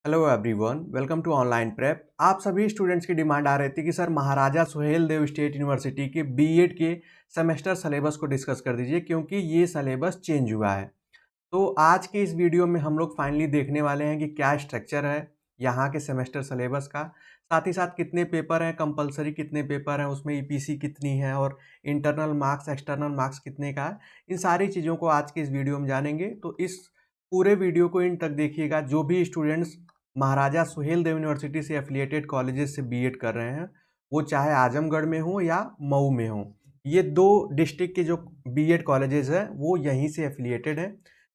Hello everyone, welcome to online prep. आप सभी students की डिमांड आ रही थी कि sir Maharaja Suheldev state university के बीएड के सेमेस्टर सिलेबस को डिस्कस कर दीजिए क्योंकि ये सिलेबस चेंज हुआ है। तो आज के इस वीडियो में हम लोग फाइनली देखने वाले हैं कि क्या स्ट्रक्चर है यहाँ के सेमेस्टर सिलेबस का, साथ ही साथ कितने पेपर हैं, कंपलसरी कितने पेपर हैं, उसमें ईपीसी कितनी है और इंटरनल मार्क्स एक्सटर्नल मार्क्स कितने का है। इन सारी चीज़ों को आज के इस वीडियो में जानेंगे, तो इस पूरे वीडियो को इन तक देखिएगा। जो भी स्टूडेंट्स महाराजा सुहेल देव यूनिवर्सिटी से एफिलिएटेड कॉलेजेस से बीएड कर रहे हैं, वो चाहे आजमगढ़ में हो या मऊ में हो, ये दो डिस्ट्रिक्ट के जो बीएड कॉलेजेस हैं वो यहीं से एफिलिएटेड हैं,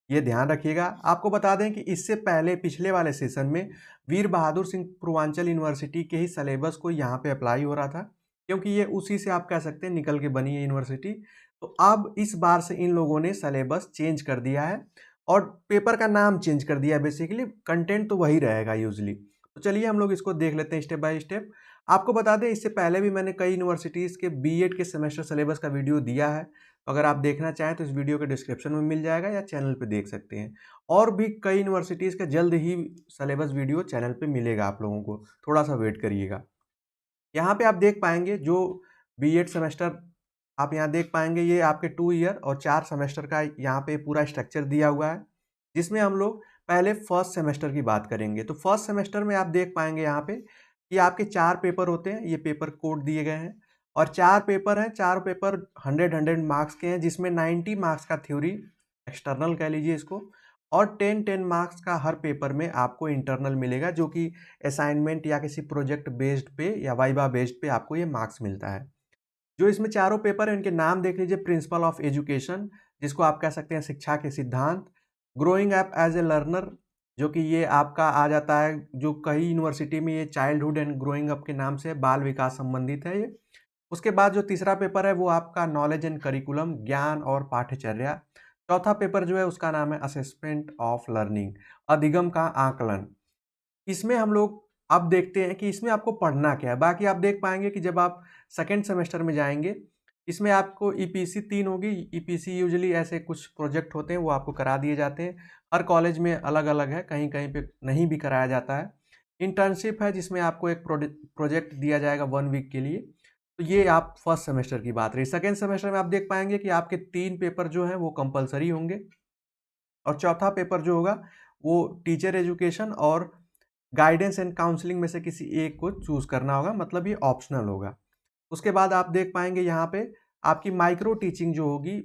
ये ध्यान रखिएगा। आपको बता दें कि इससे पहले पिछले वाले सेशन में वीर बहादुर सिंह पूर्वांचल यूनिवर्सिटी के ही सिलेबस को यहाँ पे अप्लाई हो रहा था, क्योंकि ये उसी से आप कह सकते हैं निकल के बनी है यूनिवर्सिटी। तो अब इस बार से इन लोगों ने सिलेबस चेंज कर दिया है और पेपर का नाम चेंज कर दिया है। बेसिकली कंटेंट तो वही रहेगा यूजली। तो चलिए हम लोग इसको देख लेते हैं स्टेप बाय स्टेप। आपको बता दें, इससे पहले भी मैंने कई यूनिवर्सिटीज़ के बीएड के सेमेस्टर सिलेबस का वीडियो दिया है। तो अगर आप देखना चाहें तो इस वीडियो के डिस्क्रिप्शन में मिल जाएगा या चैनल पे देख सकते हैं। और भी कई यूनिवर्सिटीज़ का जल्द ही सिलेबस वीडियो चैनल पे मिलेगा आप लोगों को, थोड़ा सा वेट करिएगा। यहाँ पे आप देख पाएंगे जो बीएड सेमेस्टर आप यहाँ देख पाएंगे, ये आपके 2 ईयर और 4 सेमेस्टर का यहाँ पे पूरा स्ट्रक्चर दिया हुआ है, जिसमें हम लोग पहले फर्स्ट सेमेस्टर की बात करेंगे। तो फर्स्ट सेमेस्टर में आप देख पाएंगे यहाँ पे कि आपके 4 पेपर होते हैं, ये पेपर कोड दिए गए हैं और 4 पेपर हैं। 4 पेपर 100 मार्क्स के हैं, जिसमें 90 मार्क्स का थ्योरी एक्सटर्नल कह लीजिए इसको, और 10 मार्क्स का हर पेपर में आपको इंटरनल मिलेगा, जो कि असाइनमेंट या किसी प्रोजेक्ट बेस्ड पे या वाइवा बेस्ड पे आपको ये मार्क्स मिलता है। जो इसमें चारों पेपर हैं इनके नाम देख लीजिए। प्रिंसिपल ऑफ एजुकेशन, जिसको आप कह सकते हैं शिक्षा के सिद्धांत। Growing up as a learner, जो कि ये आपका आ जाता है, जो कई यूनिवर्सिटी में ये चाइल्डहुड एंड ग्रोइंग अप के नाम से बाल विकास संबंधित है ये। उसके बाद जो तीसरा पेपर है वो आपका नॉलेज एंड करिकुलम, ज्ञान और पाठ्यचर्या। चौथा पेपर जो है उसका नाम है असेसमेंट ऑफ लर्निंग, अधिगम का आकलन। इसमें हम लोग अब देखते हैं कि इसमें आपको पढ़ना क्या है। बाकी आप देख पाएंगे कि जब आप सेकेंड सेमेस्टर में जाएंगे, इसमें आपको ईपीसी 3 होगी। ईपीसी यूजुअली ऐसे कुछ प्रोजेक्ट होते हैं वो आपको करा दिए जाते हैं, हर कॉलेज में अलग अलग है, कहीं कहीं पे नहीं भी कराया जाता है। इंटर्नशिप है जिसमें आपको एक प्रोजेक्ट दिया जाएगा 1 वीक के लिए। तो ये आप फर्स्ट सेमेस्टर की बात रही। सेकेंड सेमेस्टर में आप देख पाएंगे कि आपके 3 पेपर जो हैं वो कंपलसरी होंगे और चौथा पेपर जो होगा वो टीचर एजुकेशन और गाइडेंस एंड काउंसलिंग में से किसी एक को चूज करना होगा, मतलब ये ऑप्शनल होगा। उसके बाद आप देख पाएंगे यहाँ पे आपकी माइक्रो टीचिंग जो होगी,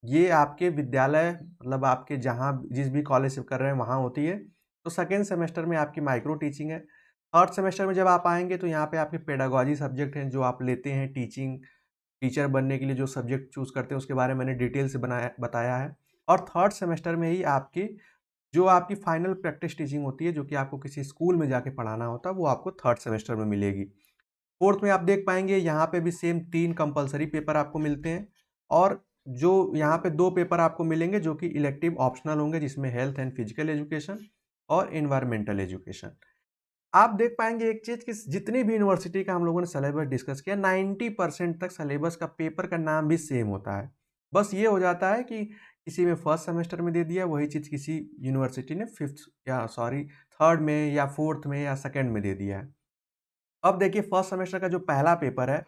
ये आपके विद्यालय मतलब आपके जहाँ जिस भी कॉलेज से कर रहे हैं वहाँ होती है। तो सेकेंड सेमेस्टर में आपकी माइक्रो टीचिंग है। थर्ड सेमेस्टर में जब आप आएंगे तो यहाँ पे आपके पेडागॉजी सब्जेक्ट हैं जो आप लेते हैं, टीचिंग टीचर बनने के लिए जो सब्जेक्ट चूज करते हैं उसके बारे में मैंने डिटेल से बताया है। और थर्ड सेमेस्टर में ही आपकी जो आपकी फाइनल प्रैक्टिस टीचिंग होती है, जो कि आपको किसी स्कूल में जाके पढ़ाना होता है, वो आपको थर्ड सेमेस्टर में मिलेगी। फोर्थ में आप देख पाएंगे यहाँ पे भी सेम 3 कंपलसरी पेपर आपको मिलते हैं और जो यहाँ पे 2 पेपर आपको मिलेंगे जो कि इलेक्टिव ऑप्शनल होंगे, जिसमें हेल्थ एंड फिजिकल एजुकेशन और इन्वायरमेंटल एजुकेशन। आप देख पाएंगे एक चीज़ कि जितनी भी यूनिवर्सिटी का हम लोगों ने सिलेबस डिस्कस किया, 90% तक सिलेबस का पेपर का नाम भी सेम होता है। बस ये हो जाता है कि किसी में फर्स्ट सेमेस्टर में दे दिया, वही चीज़ किसी यूनिवर्सिटी ने थर्ड में या फोर्थ में या सेकेंड में दे दिया है। अब देखिए फर्स्ट सेमेस्टर का जो पहला पेपर है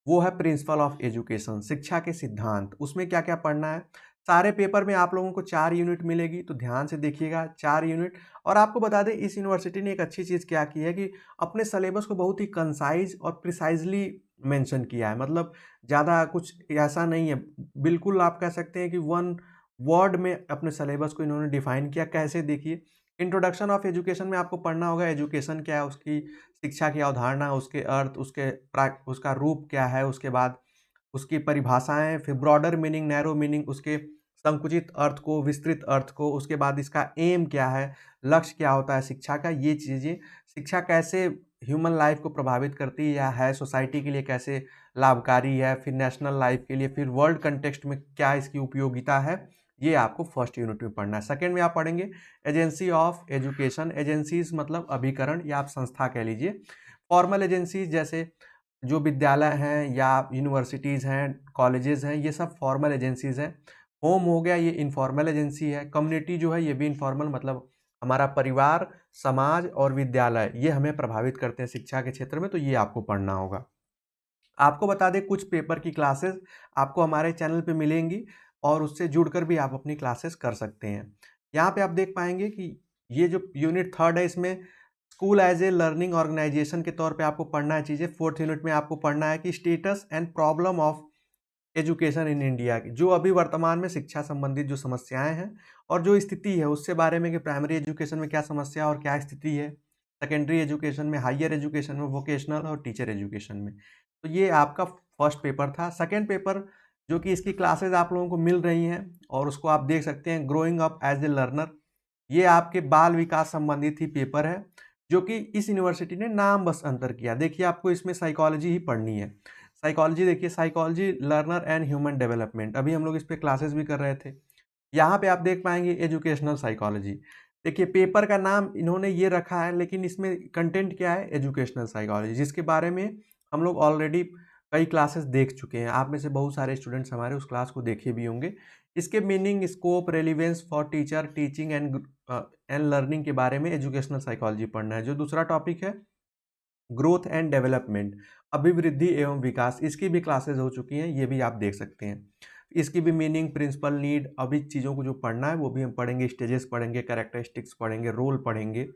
वो है प्रिंसिपल ऑफ एजुकेशन, शिक्षा के सिद्धांत। उसमें क्या क्या पढ़ना है, सारे पेपर में आप लोगों को 4 यूनिट मिलेगी, तो ध्यान से देखिएगा 4 यूनिट। और आपको बता दें इस यूनिवर्सिटी ने एक अच्छी चीज़ क्या की है कि अपने सिलेबस को बहुत ही कंसाइज और प्रिसाइजली मेंशन किया है। मतलब ज़्यादा कुछ ऐसा नहीं है, बिल्कुल आप कह सकते हैं कि 1 वर्ड में अपने सिलेबस को इन्होंने डिफाइन किया। कैसे, देखिए इंट्रोडक्शन ऑफ एजुकेशन में आपको पढ़ना होगा एजुकेशन क्या है, उसकी शिक्षा की अवधारणा, उसके अर्थ, उसका रूप क्या है, उसके बाद उसकी परिभाषाएं, फिर ब्रॉडर मीनिंग, नैरो मीनिंग, उसके संकुचित अर्थ को, विस्तृत अर्थ को, उसके बाद इसका एम क्या है, लक्ष्य क्या होता है शिक्षा का, ये चीज़ें, शिक्षा कैसे ह्यूमन लाइफ को प्रभावित करती है या है, सोसाइटी के लिए कैसे लाभकारी है, फिर नेशनल लाइफ के लिए, फिर वर्ल्ड कंटेक्स्ट में क्या इसकी उपयोगिता है, ये आपको फर्स्ट यूनिट में पढ़ना है। सेकेंड में आप पढ़ेंगे एजेंसी ऑफ एजुकेशन। एजेंसीज मतलब अभिकरण या आप संस्था कह लीजिए। फॉर्मल एजेंसीज जैसे जो विद्यालय हैं या यूनिवर्सिटीज़ हैं, कॉलेजेस हैं, ये सब फॉर्मल एजेंसीज हैं। होम हो गया, ये इनफॉर्मल एजेंसी है। कम्युनिटी जो है ये भी इनफॉर्मल, मतलब हमारा परिवार समाज और विद्यालय ये हमें प्रभावित करते हैं शिक्षा के क्षेत्र में, तो ये आपको पढ़ना होगा। आपको बता दें कुछ पेपर की क्लासेस आपको हमारे चैनल पे मिलेंगी और उससे जुड़कर भी आप अपनी क्लासेस कर सकते हैं। यहाँ पे आप देख पाएंगे कि ये जो यूनिट 3 है इसमें school as a learning organisation के तौर पे आपको पढ़ना है चीज़ें। 4th यूनिट में आपको पढ़ना है कि status and problem of education in India की, जो अभी वर्तमान में शिक्षा संबंधित जो समस्याएं हैं और जो स्थिति है उससे बारे में कि प्राइमरी एजुकेशन में क्या समस्या और क्या स्थिति है, सेकेंडरी एजुकेशन में, हायर एजुकेशन में, वोकेशनल और टीचर एजुकेशन में। तो ये आपका फर्स्ट पेपर था। सेकेंड पेपर जो कि इसकी क्लासेज आप लोगों को मिल रही हैं और उसको आप देख सकते हैं, growing up as a learner, ये आपके बाल विकास संबंधित ही पेपर है जो कि इस यूनिवर्सिटी ने नाम बस अंतर किया। देखिए आपको इसमें साइकोलॉजी ही पढ़नी है। साइकोलॉजी देखिए, psychology learner and human development, अभी हम लोग इस पे क्लासेस भी कर रहे थे। यहाँ पे आप देख पाएंगे एजुकेशनल साइकोलॉजी। देखिए पेपर का नाम इन्होंने ये रखा है लेकिन इसमें कंटेंट क्या है, एजुकेशनल साइकोलॉजी, जिसके बारे में हम लोग ऑलरेडी कई क्लासेस देख चुके हैं। आप में से बहुत सारे स्टूडेंट्स हमारे उस क्लास को देखे भी होंगे। इसके meaning, scope, relevance for teacher, teaching and learning के बारे में एजुकेशनल साइकोलॉजी पढ़ना है। जो दूसरा टॉपिक है ग्रोथ एंड डेवलपमेंट, अभिवृद्धि एवं विकास, इसकी भी क्लासेस हो चुकी हैं, ये भी आप देख सकते हैं। इसकी भी मीनिंग, प्रिंसिपल, नीड, अभी चीज़ों को जो पढ़ना है वो भी हम पढ़ेंगे, स्टेजेस पढ़ेंगे, कैरेक्टरिस्टिक्स पढ़ेंगे, रोल पढ़ेंगे।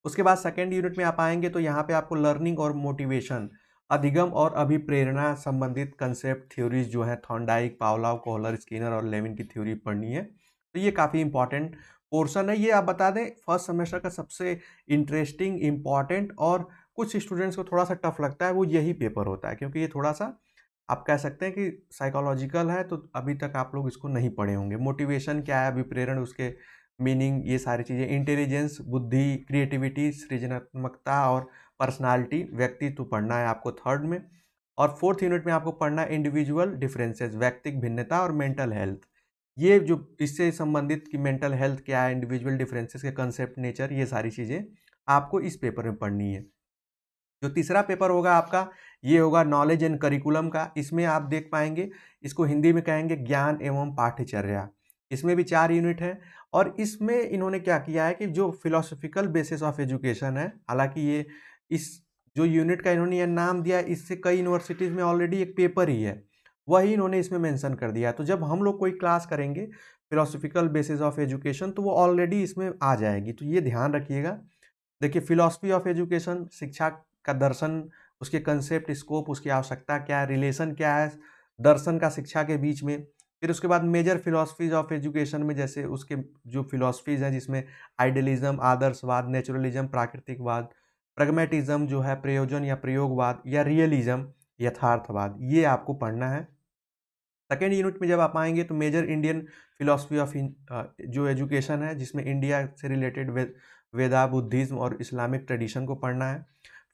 उसके बाद सेकेंड यूनिट में आप आएंगे तो यहाँ पे आपको लर्निंग और मोटिवेशन, अधिगम और अभिप्रेरणा संबंधित कंसेप्ट, थ्योरीज जो है थॉर्नडाइक, पावलोव, कोहलर, स्किनर और लेविन की थ्योरी पढ़नी है। तो ये काफ़ी इंपॉर्टेंट पोर्शन है। ये आप बता दें फर्स्ट सेमेस्टर का सबसे इंटरेस्टिंग, इम्पॉर्टेंट और कुछ स्टूडेंट्स को थोड़ा सा टफ लगता है वो यही पेपर होता है, क्योंकि ये थोड़ा सा आप कह सकते हैं कि साइकोलॉजिकल है, तो अभी तक आप लोग इसको नहीं पढ़े होंगे। मोटिवेशन क्या है, अभिप्रेरण, उसके मीनिंग, ये सारी चीज़ें, इंटेलिजेंस, बुद्धि, क्रिएटिविटी, सृजनात्मकता और पर्सनालिटी, व्यक्तित्व पढ़ना है आपको थर्ड में। और फोर्थ यूनिट में आपको पढ़ना है इंडिविजुअल डिफरेंसेस, व्यक्तिगत भिन्नता और मेंटल हेल्थ। ये जो इससे संबंधित कि मेंटल हेल्थ क्या है, इंडिविजुअल डिफरेंसेस के कंसेप्ट, नेचर, ये सारी चीज़ें आपको इस पेपर में पढ़नी है। जो तीसरा पेपर होगा आपका, ये होगा नॉलेज एंड करिकुलम का। इसमें आप देख पाएंगे, इसको हिंदी में कहेंगे ज्ञान एवं पाठ्यचर्या। इसमें भी 4 यूनिट है और इसमें इन्होंने क्या किया है कि जो फिलोसॉफिकल बेसिस ऑफ एजुकेशन है, हालांकि ये इस जो यूनिट का इन्होंने ये नाम दिया है, इससे कई यूनिवर्सिटीज़ में ऑलरेडी एक पेपर ही है, वही इन्होंने इसमें मेंशन कर दिया है। तो जब हम लोग कोई क्लास करेंगे फिलोसॉफिकल बेसिस ऑफ एजुकेशन तो वो ऑलरेडी इसमें आ जाएगी, तो ये ध्यान रखिएगा। देखिए फिलॉसफी ऑफ एजुकेशन, शिक्षा का दर्शन, उसके कंसेप्ट, स्कोप, उसकी आवश्यकता क्या है, रिलेशन क्या है दर्शन का शिक्षा के बीच में। फिर उसके बाद मेजर फिलॉसफीज ऑफ एजुकेशन में जैसे उसके जो फिलॉसफीज हैं जिसमें आइडियलिज्म, आदर्शवाद, नेचुरलिज्म, प्राकृतिकवाद, प्रगमेटिज्म जो है प्रयोजन या प्रयोगवाद, या रियलिज्म, यथार्थवाद, ये आपको पढ़ना है। सेकेंड यूनिट में जब आप आएंगे तो मेजर इंडियन फिलॉसफी ऑफ जो एजुकेशन है जिसमें इंडिया से रिलेटेड वेदा, बुद्धिज्म और इस्लामिक ट्रेडिशन को पढ़ना है।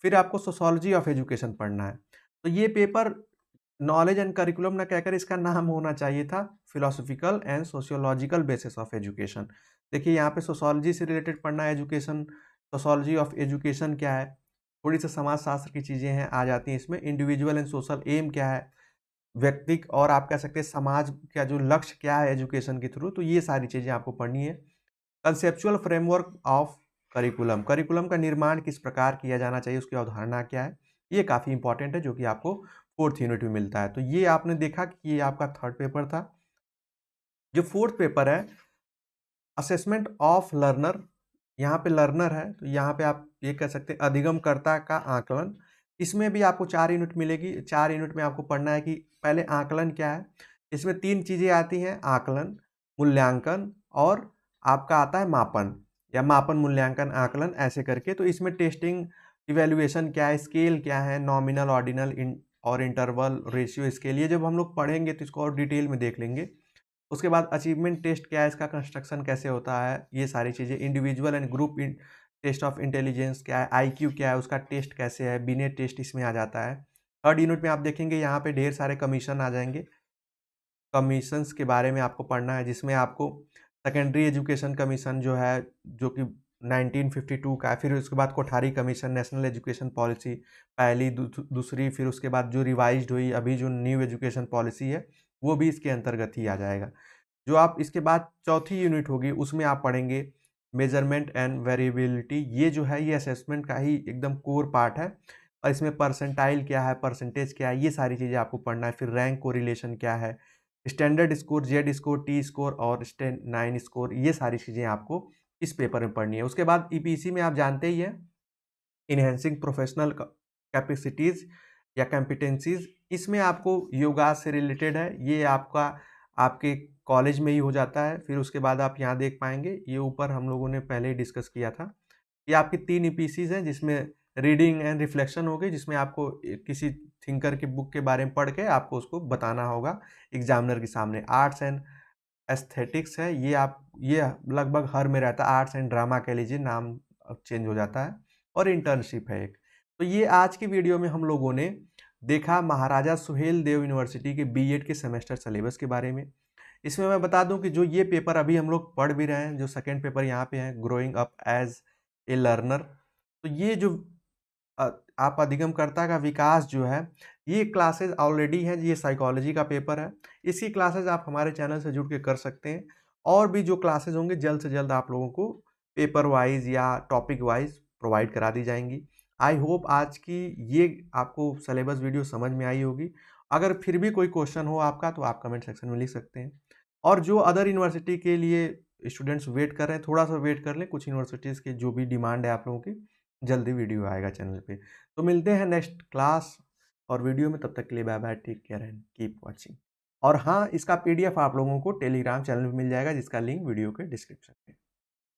फिर आपको सोशोलॉजी ऑफ एजुकेशन पढ़ना है। तो ये पेपर नॉलेज एंड करिकुलम ना कहकर इसका नाम होना चाहिए था philosophical and sociological basis of education. देखिए यहाँ पे सोशोलॉजी से रिलेटेड पढ़ना है, एजुकेशन, सोशोलॉजी ऑफ एजुकेशन क्या है, थोड़ी सी समाजशास्त्र की चीज़ें हैं आ जाती हैं इसमें, इंडिविजुअल एंड सोशल एम क्या है, व्यक्तिक और आप कह सकते हैं समाज का जो लक्ष्य क्या है एजुकेशन के थ्रू, तो ये सारी चीज़ें आपको पढ़नी है। Conceptual framework of curriculum, curriculum का निर्माण किस प्रकार किया जाना चाहिए, उसकी अवधारणा क्या है, ये काफ़ी इंपॉर्टेंट है जो कि आपको फोर्थ यूनिट में मिलता है। तो ये आपने देखा कि ये आपका थर्ड पेपर था। जो फोर्थ पेपर है असेसमेंट ऑफ लर्नर, यहाँ पे लर्नर है तो यहाँ पे आप ये कह सकते हैं अधिगमकर्ता का आकलन। इसमें भी आपको 4 यूनिट मिलेगी। 4 यूनिट में आपको पढ़ना है कि पहले आकलन क्या है। इसमें 3 चीज़ें आती हैं, आकलन, मूल्यांकन और आपका आता है मापन, या मापन, मूल्यांकन, आकलन, ऐसे करके। तो इसमें टेस्टिंग, इवेल्युएशन क्या है, स्केल क्या है, नॉमिनल, ऑर्डिनल और इंटरवल, रेशियो स्केल, ये जब हम लोग पढ़ेंगे तो इसको और डिटेल में देख लेंगे। उसके बाद अचीवमेंट टेस्ट क्या है, इसका कंस्ट्रक्शन कैसे होता है, ये सारी चीज़ें। Individual and group test of intelligence क्या है, आईक्यू क्या है, उसका टेस्ट कैसे है, बिनेट टेस्ट इसमें आ जाता है। थर्ड यूनिट में आप देखेंगे यहाँ पे ढेर सारे कमीशन आ जाएंगे। कमीशंस के बारे में आपको पढ़ना है जिसमें आपको सेकेंडरी एजुकेशन कमीशन जो है जो कि 1952 का है, फिर उसके बाद Kothari commission, national education policy पहली, दूसरी, फिर उसके बाद जो रिवाइज्ड हुई अभी जो न्यू एजुकेशन पॉलिसी है वो भी इसके अंतर्गत ही आ जाएगा। जो आप इसके बाद चौथी यूनिट होगी उसमें आप पढ़ेंगे मेजरमेंट एंड वेरिएबिलिटी, ये जो है ये असेसमेंट का ही एकदम कोर पार्ट है। और इसमें परसेंटाइल क्या है, परसेंटेज क्या है, ये सारी चीज़ें आपको पढ़ना है। फिर रैंक कोरिलेशन क्या है, standard score, Z score, T score और स्टैंड 9 स्कोर, ये सारी चीज़ें आपको इस पेपर में पढ़नी है। उसके बाद ईपीसी में आप जानते ही हैं, इन्हेंसिंग प्रोफेशनल कैपेसिटीज़ या कॉम्पिटेंसीज़, इसमें आपको योगा से रिलेटेड है। ये आपका आपके कॉलेज में ही हो जाता है। फिर उसके बाद आप यहाँ देख पाएंगे, ये ऊपर हम लोगों ने पहले ही डिस्कस किया था। ये आपकी 3 ईपीसीज़ हैं, जिसमें रीडिंग एंड रिफ्लेक्शन हो गई, जिसमें आपको किसी थिंकर की बुक के बारे में पढ़ के आपको उसको बताना होगा एग्जामिनर के सामने। आर्ट्स एंड एस्थेटिक्स है, ये लगभग हर में रहता है। आर्ट्स एंड ड्रामा कह लीजिए, नाम चेंज हो जाता है। और इंटर्नशिप है एक। तो ये आज की वीडियो में हम लोगों ने देखा महाराजा सुहेल देव यूनिवर्सिटी के बीएड के सेमेस्टर सिलेबस के बारे में। इसमें मैं बता दूं कि जो ये पेपर अभी हम लोग पढ़ भी रहे हैं, जो सेकंड पेपर यहाँ पे है, growing up as a learner, तो ये जो आप अधिगमकर्ता का विकास जो है, ये क्लासेस ऑलरेडी हैं। ये साइकोलॉजी का पेपर है। इसकी क्लासेस आप हमारे चैनल से जुड़ के कर सकते हैं। और भी जो क्लासेस होंगे जल्द से जल्द आप लोगों को पेपर वाइज या टॉपिक वाइज प्रोवाइड करा दी जाएंगी। आई होप आज की ये आपको सिलेबस वीडियो समझ में आई होगी। अगर फिर भी कोई क्वेश्चन हो आपका तो आप कमेंट सेक्शन में लिख सकते हैं। और जो अदर यूनिवर्सिटी के लिए स्टूडेंट्स वेट कर रहे हैं, थोड़ा सा वेट कर लें। कुछ यूनिवर्सिटीज़ की जो भी डिमांड है आप लोगों की, जल्दी वीडियो आएगा चैनल पे। तो मिलते हैं नेक्स्ट क्लास और वीडियो में। तब तक के लिए bye bye, take care and keep watching. और हाँ, इसका पीडीएफ आप लोगों को टेलीग्राम चैनल में मिल जाएगा, जिसका लिंक वीडियो के डिस्क्रिप्शन में।